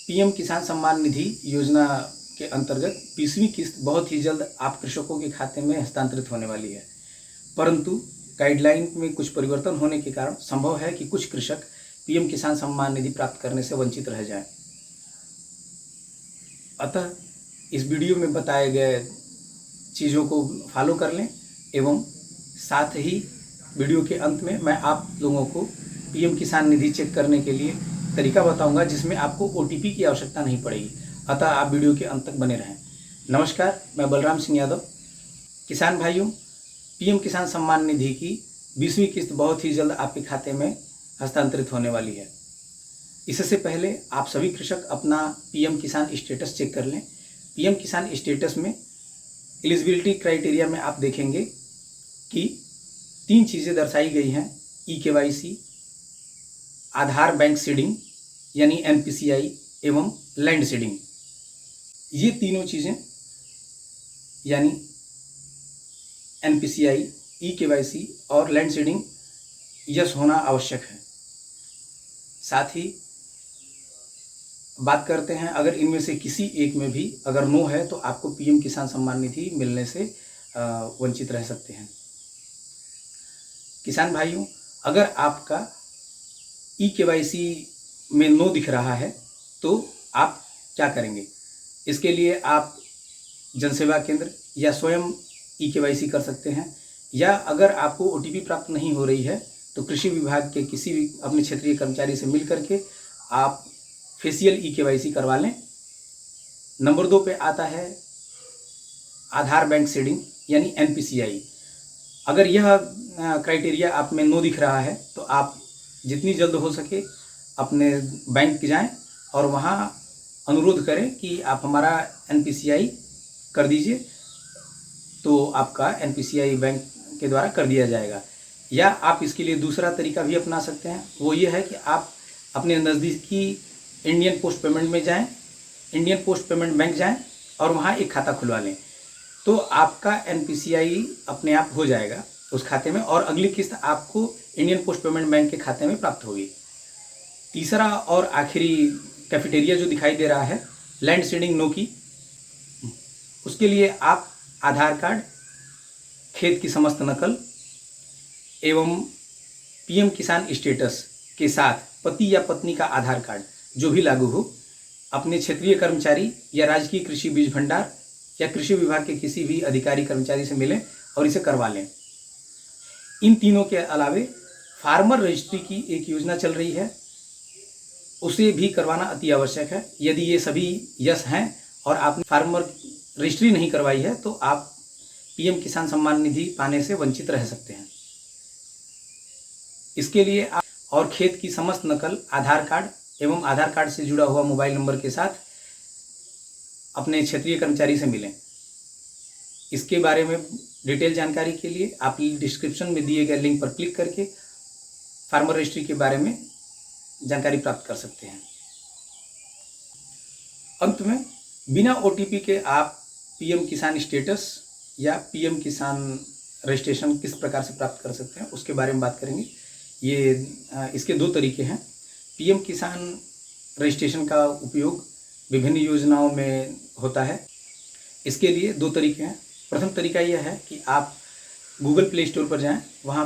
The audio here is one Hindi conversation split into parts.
पीएम किसान सम्मान निधि योजना के अंतर्गत 20वीं किस्त बहुत ही जल्द आप कृषकों के खाते में हस्तांतरित होने वाली है, परंतु गाइडलाइन में कुछ परिवर्तन होने के कारण संभव है कि कुछ कृषक पीएम किसान सम्मान निधि प्राप्त करने से वंचित रह जाएं। अतः इस वीडियो में बताए गए चीज़ों को फॉलो कर लें एवं साथ ही वीडियो के अंत में मैं आप लोगों को पीएम किसान निधि चेक करने के लिए तरीका बताऊंगा, जिसमें आपको ओटीपी की आवश्यकता नहीं पड़ेगी। अतः आप वीडियो के अंत तक बने रहें। नमस्कार, मैं बलराम सिंह यादव। किसान भाइयों, पीएम किसान सम्मान निधि की 20वीं किस्त बहुत ही जल्द आपके खाते में हस्तांतरित होने वाली है। इससे पहले आप सभी कृषक अपना पीएम किसान स्टेटस चेक कर लें। पीएम किसान स्टेटस में एलिजिबिलिटी क्राइटेरिया में आप देखेंगे कि 3 चीज़ें दर्शाई गई हैं: ई-केवाईसी, आधार बैंक सीडिंग यानी एनपीसीआई एवं लैंड सीडिंग। ये तीनों चीज़ें यानी एनपीसीआई, ई-केवाईसी और लैंड सीडिंग यस होना आवश्यक है। साथ ही बात करते हैं, अगर इनमें से किसी एक में भी अगर नो है तो आपको पीएम किसान सम्मान निधि मिलने से वंचित रह सकते हैं। किसान भाइयों, अगर आपका ई-केवाईसी में नो दिख रहा है तो आप क्या करेंगे? इसके लिए आप जनसेवा केंद्र या स्वयं ई-केवाईसी कर सकते हैं, या अगर आपको ओटीपी प्राप्त नहीं हो रही है तो कृषि विभाग के किसी भी अपने क्षेत्रीय कर्मचारी से मिल करके आप फेशियल ई-केवाईसी करवा लें। नंबर 2 पे आता है आधार बैंक सीडिंग यानी एनपीसीआई। अगर यह क्राइटेरिया आप में नो दिख रहा है तो आप जितनी जल्द हो सके अपने बैंक जाएं और वहां अनुरोध करें कि आप हमारा एनपीसीआई कर दीजिए, तो आपका एनपीसीआई बैंक के द्वारा कर दिया जाएगा। या आप इसके लिए दूसरा तरीका भी अपना सकते हैं, वो ये है कि आप अपने नज़दीकी इंडियन पोस्ट पेमेंट में जाएं, इंडियन पोस्ट पेमेंट बैंक जाएं और वहां एक खाता खुलवा लें, तो आपका एनपीसीआई अपने आप हो जाएगा उस खाते में और अगली किस्त आपको इंडियन पोस्ट पेमेंट बैंक के खाते में प्राप्त होगी। तीसरा और आखिरी कैफेटेरिया जो दिखाई दे रहा है लैंड सीडिंग नो की, उसके लिए आप आधार कार्ड, खेत की समस्त नकल एवं पीएम किसान स्टेटस के साथ पति या पत्नी का आधार कार्ड जो भी लागू हो, अपने क्षेत्रीय कर्मचारी या राजकीय कृषि बीज भंडार या कृषि विभाग के किसी भी अधिकारी कर्मचारी से मिलें और इसे करवा लें। इन तीनों के अलावे फार्मर रजिस्ट्री की एक योजना चल रही है, उसे भी करवाना अति आवश्यक है। यदि ये सभी यस हैं और आपने फार्मर रजिस्ट्री नहीं करवाई है तो आप पीएम किसान सम्मान निधि पाने से वंचित रह सकते हैं। इसके लिए आप और खेत की समस्त नकल आधार कार्ड एवं आधार कार्ड से जुड़ा हुआ मोबाइल नंबर के साथ अपने क्षेत्रीय कर्मचारी से मिलें। इसके बारे में डिटेल जानकारी के लिए आप डिस्क्रिप्शन में दिए गए लिंक पर क्लिक करके फार्मर रजिस्ट्री के बारे में जानकारी प्राप्त कर सकते हैं। अंत में बिना ओटीपी के आप पीएम किसान स्टेटस या पीएम किसान रजिस्ट्रेशन किस प्रकार से प्राप्त कर सकते हैं उसके बारे में बात करेंगे। इसके 2 तरीके हैं। पीएम किसान रजिस्ट्रेशन का उपयोग विभिन्न योजनाओं में होता है। इसके लिए 2 तरीके हैं। प्रथम तरीका यह है कि आप गूगल प्ले स्टोर पर जाएं, वहां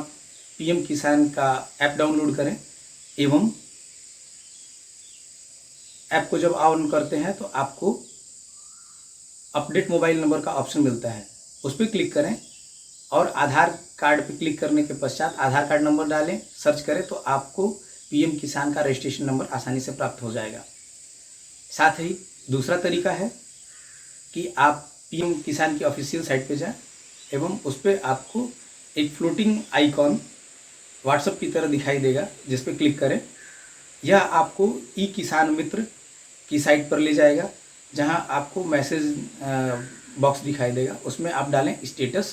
पीएम किसान का ऐप डाउनलोड करें एवं ऐप को जब ऑन करते हैं तो आपको अपडेट मोबाइल नंबर का ऑप्शन मिलता है, उस पर क्लिक करें और आधार कार्ड पर क्लिक करने के पश्चात आधार कार्ड नंबर डालें, सर्च करें तो आपको पीएम किसान का रजिस्ट्रेशन नंबर आसानी से प्राप्त हो जाएगा। साथ ही दूसरा तरीका है कि आप पीएम किसान की ऑफिशियल साइट पे जाएं एवं उस पर आपको एक फ्लोटिंग आइकॉन व्हाट्सएप की तरह दिखाई देगा, जिस पर क्लिक करें। यह आपको ई किसान मित्र की साइट पर ले जाएगा, जहां आपको मैसेज बॉक्स दिखाई देगा, उसमें आप डालें स्टेटस,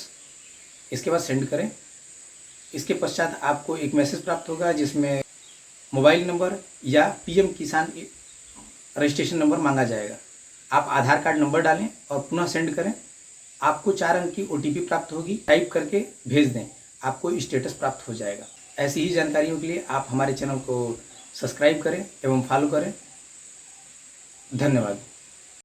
इसके बाद सेंड करें। इसके पश्चात आपको एक मैसेज प्राप्त होगा जिसमें मोबाइल नंबर या पीएम किसान रजिस्ट्रेशन नंबर मांगा जाएगा। आप आधार कार्ड नंबर डालें और पुनः सेंड करें। आपको 4 अंक की ओटीपी प्राप्त होगी, टाइप करके भेज दें, आपको स्टेटस प्राप्त हो जाएगा। ऐसी ही जानकारियों के लिए आप हमारे चैनल को सब्सक्राइब करें एवं फॉलो करें। धन्यवाद।